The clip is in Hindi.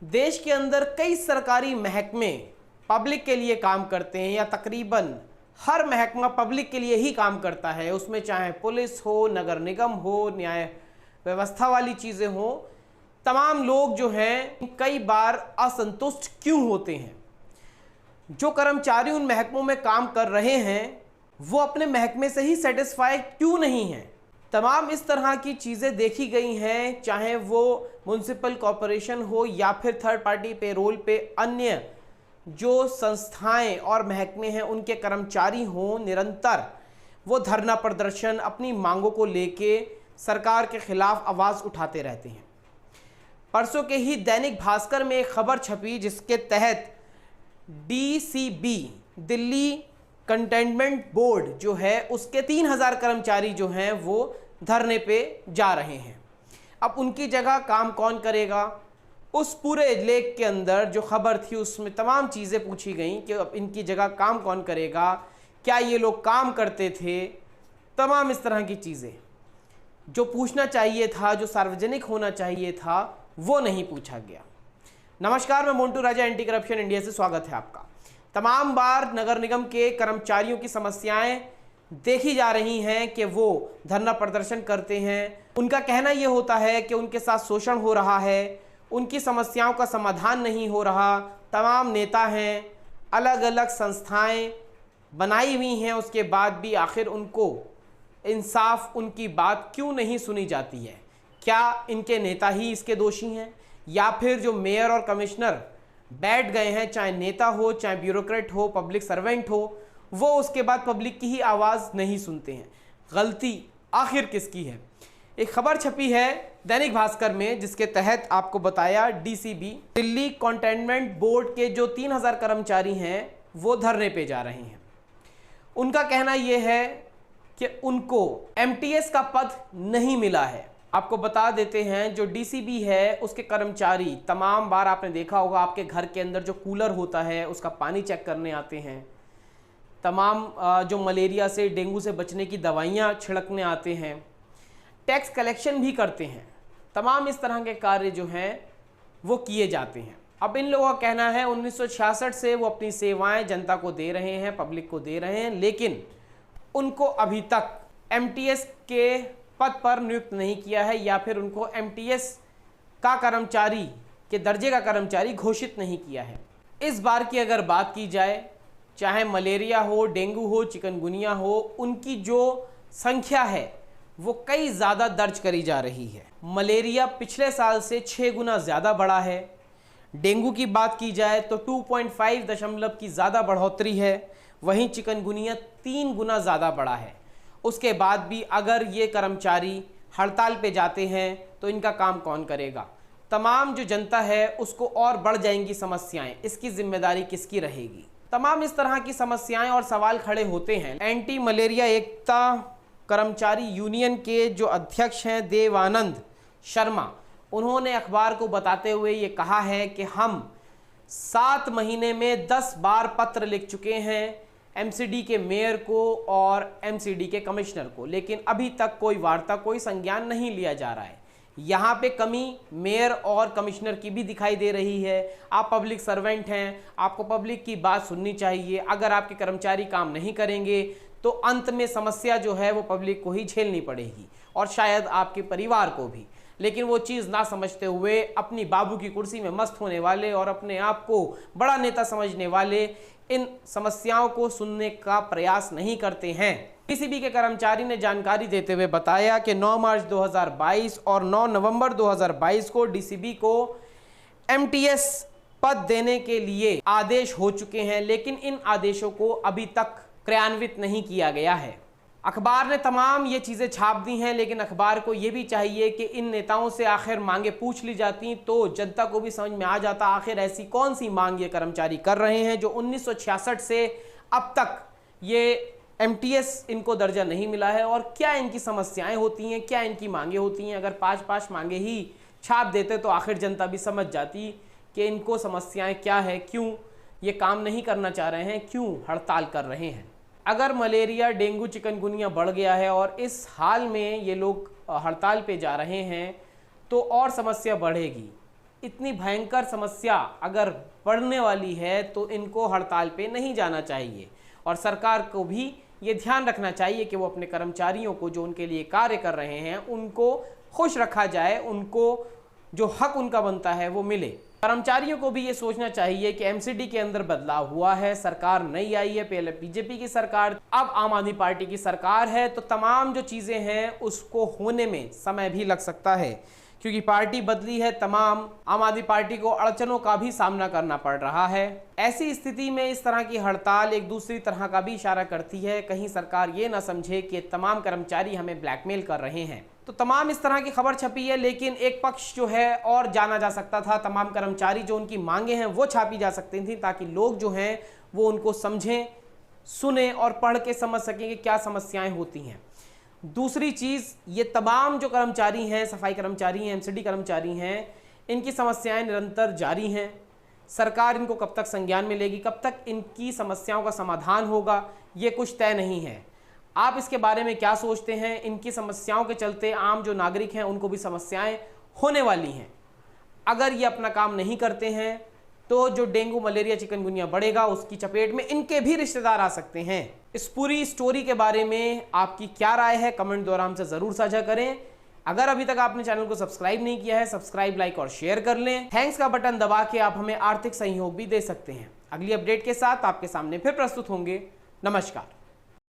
देश के अंदर कई सरकारी महकमे पब्लिक के लिए काम करते हैं या तकरीबन हर महकमा पब्लिक के लिए ही काम करता है। उसमें चाहे पुलिस हो, नगर निगम हो, न्याय व्यवस्था वाली चीज़ें हो, तमाम लोग जो हैं कई बार असंतुष्ट क्यों होते हैं। जो कर्मचारी उन महकमों में काम कर रहे हैं वो अपने महकमे से ही सेटिस्फाई क्यों नहीं हैं। तमाम इस तरह की चीज़ें देखी गई हैं, चाहे वो म्युनिसिपल कॉरपोरेशन हो या फिर थर्ड पार्टी पेरोल पे अन्य जो संस्थाएं और महकमे हैं उनके कर्मचारी हों। निरंतर वो धरना प्रदर्शन अपनी मांगों को लेके सरकार के खिलाफ आवाज़ उठाते रहते हैं। परसों के ही दैनिक भास्कर में एक खबर छपी जिसके तहत DCB दिल्ली कंटेनमेंट बोर्ड जो है उसके 3000 कर्मचारी जो हैं वो धरने पे जा रहे हैं। अब उनकी जगह काम कौन करेगा। उस पूरे लेख के अंदर जो खबर थी उसमें तमाम चीज़ें पूछी गई कि अब इनकी जगह काम कौन करेगा, क्या ये लोग काम करते थे, तमाम इस तरह की चीज़ें जो पूछना चाहिए था, जो सार्वजनिक होना चाहिए था, वो नहीं पूछा गया। नमस्कार, मैं मोंटू राजा, एंटी करप्शन इंडिया से स्वागत है आपका। तमाम बार नगर निगम के कर्मचारियों की समस्याएं देखी जा रही हैं कि वो धरना प्रदर्शन करते हैं। उनका कहना ये होता है कि उनके साथ शोषण हो रहा है, उनकी समस्याओं का समाधान नहीं हो रहा। तमाम नेता हैं, अलग अलग संस्थाएं बनाई हुई हैं, उसके बाद भी आखिर उनको इंसाफ, उनकी बात क्यों नहीं सुनी जाती है। क्या इनके नेता ही इसके दोषी हैं या फिर जो मेयर और कमिश्नर बैठ गए हैं, चाहे नेता हो, चाहे ब्यूरोक्रेट हो, पब्लिक सर्वेंट हो, वो उसके बाद पब्लिक की ही आवाज़ नहीं सुनते हैं। गलती आखिर किसकी है। एक खबर छपी है दैनिक भास्कर में जिसके तहत आपको बताया DCB दिल्ली कंटेनमेंट बोर्ड के जो 3000 कर्मचारी हैं वो धरने पे जा रहे हैं। उनका कहना यह है कि उनको MTS का पद नहीं मिला है। आपको बता देते हैं जो DCB है उसके कर्मचारी तमाम बार आपने देखा होगा आपके घर के अंदर जो कूलर होता है उसका पानी चेक करने आते हैं। तमाम जो मलेरिया से, डेंगू से बचने की दवाइयाँ छिड़कने आते हैं, टैक्स कलेक्शन भी करते हैं। तमाम इस तरह के कार्य जो हैं वो किए जाते हैं। अब इन लोगों का कहना है 1966 से वो अपनी सेवाएं जनता को दे रहे हैं, पब्लिक को दे रहे हैं, लेकिन उनको अभी तक MTS के पद पर नियुक्त नहीं किया है या फिर उनको MTS का कर्मचारी के दर्जे का कर्मचारी घोषित नहीं किया है। इस बार की अगर बात की जाए, चाहे मलेरिया हो, डेंगू हो, चिकनगुनिया हो, उनकी जो संख्या है वो कई ज़्यादा दर्ज करी जा रही है। मलेरिया पिछले साल से 6 गुना ज़्यादा बढ़ा है। डेंगू की बात की जाए तो 2.5 दशमलव की ज़्यादा बढ़ोतरी है। वहीं चिकनगुनिया 3 गुना ज़्यादा बढ़ा है। उसके बाद भी अगर ये कर्मचारी हड़ताल पे जाते हैं तो इनका काम कौन करेगा। तमाम जो जनता है उसको और बढ़ जाएंगी समस्याएं, इसकी जिम्मेदारी किसकी रहेगी। तमाम इस तरह की समस्याएं और सवाल खड़े होते हैं। एंटी मलेरिया एकता कर्मचारी यूनियन के जो अध्यक्ष हैं देवानंद शर्मा, उन्होंने अखबार को बताते हुए ये कहा है कि हम 7 महीने में 10 बार पत्र लिख चुके हैं MCD के मेयर को और MCD के कमिश्नर को, लेकिन अभी तक कोई वार्ता, कोई संज्ञान नहीं लिया जा रहा है। यहाँ पे कमी मेयर और कमिश्नर की भी दिखाई दे रही है। आप पब्लिक सर्वेंट हैं, आपको पब्लिक की बात सुननी चाहिए। अगर आपके कर्मचारी काम नहीं करेंगे तो अंत में समस्या जो है वो पब्लिक को ही झेलनी पड़ेगी और शायद आपके परिवार को भी। लेकिन वो चीज़ ना समझते हुए अपनी बाबू की कुर्सी में मस्त होने वाले और अपने आप को बड़ा नेता समझने वाले इन समस्याओं को सुनने का प्रयास नहीं करते हैं। DCB के कर्मचारी ने जानकारी देते हुए बताया कि 9 मार्च 2022 और 9 नवंबर 2022 को DCB को MTS पद देने के लिए आदेश हो चुके हैं, लेकिन इन आदेशों को अभी तक क्रियान्वित नहीं किया गया है। अखबार ने तमाम ये चीज़ें छाप दी हैं, लेकिन अखबार को ये भी चाहिए कि इन नेताओं से आखिर मांगे पूछ ली जाती तो जनता को भी समझ में आ जाता आखिर ऐसी कौन सी मांग ये कर्मचारी कर रहे हैं जो 1966 से अब तक ये MTS इनको दर्जा नहीं मिला है और क्या इनकी समस्याएं होती हैं, क्या इनकी मांगे होती हैं। अगर 5-5 मांगे ही छाप देते तो आखिर जनता भी समझ जाती कि इनको समस्याएं क्या है, क्यों ये काम नहीं करना चाह रहे हैं, क्यों हड़ताल कर रहे हैं। अगर मलेरिया, डेंगू, चिकनगुनिया बढ़ गया है और इस हाल में ये लोग हड़ताल पे जा रहे हैं तो और समस्या बढ़ेगी। इतनी भयंकर समस्या अगर बढ़ने वाली है तो इनको हड़ताल पे नहीं जाना चाहिए और सरकार को भी ये ध्यान रखना चाहिए कि वो अपने कर्मचारियों को जो उनके लिए कार्य कर रहे हैं उनको खुश रखा जाए, उनको जो हक उनका बनता है वो मिले। कर्मचारियों को भी ये सोचना चाहिए कि एमसीडी के अंदर बदलाव हुआ है, सरकार नई आई है, पहले बीजेपी की सरकार, अब आम आदमी पार्टी की सरकार है, तो तमाम जो चीज़ें हैं उसको होने में समय भी लग सकता है क्योंकि पार्टी बदली है। तमाम आम आदमी पार्टी को अड़चनों का भी सामना करना पड़ रहा है। ऐसी स्थिति में इस तरह की हड़ताल एक दूसरी तरह का भी इशारा करती है, कहीं सरकार ये ना समझे कि तमाम कर्मचारी हमें ब्लैकमेल कर रहे हैं। तो तमाम इस तरह की खबर छपी है, लेकिन एक पक्ष जो है और जाना जा सकता था। तमाम कर्मचारी जो उनकी मांगे हैं वो छापी जा सकती थी ताकि लोग जो हैं वो उनको समझें, सुने और पढ़ के समझ सकें कि क्या समस्याएं होती हैं। दूसरी चीज़, ये तमाम जो कर्मचारी हैं, सफाई कर्मचारी हैं, एमसीडी कर्मचारी हैं, इनकी समस्याएं निरंतर जारी हैं। सरकार इनको कब तक संज्ञान में लेगी, कब तक इनकी समस्याओं का समाधान होगा, ये कुछ तय नहीं है। आप इसके बारे में क्या सोचते हैं? इनकी समस्याओं के चलते आम जो नागरिक हैं उनको भी समस्याएं होने वाली हैं। अगर ये अपना काम नहीं करते हैं तो जो डेंगू, मलेरिया, चिकनगुनिया बढ़ेगा उसकी चपेट में इनके भी रिश्तेदार आ सकते हैं। इस पूरी स्टोरी के बारे में आपकी क्या राय है, कमेंट द्वारा हमसे ज़रूर साझा करें। अगर अभी तक आपने चैनल को सब्सक्राइब नहीं किया है, सब्सक्राइब, लाइक और शेयर कर लें। थैंक्स का बटन दबा के आप हमें आर्थिक सहयोग भी दे सकते हैं। अगली अपडेट के साथ आपके सामने फिर प्रस्तुत होंगे। नमस्कार।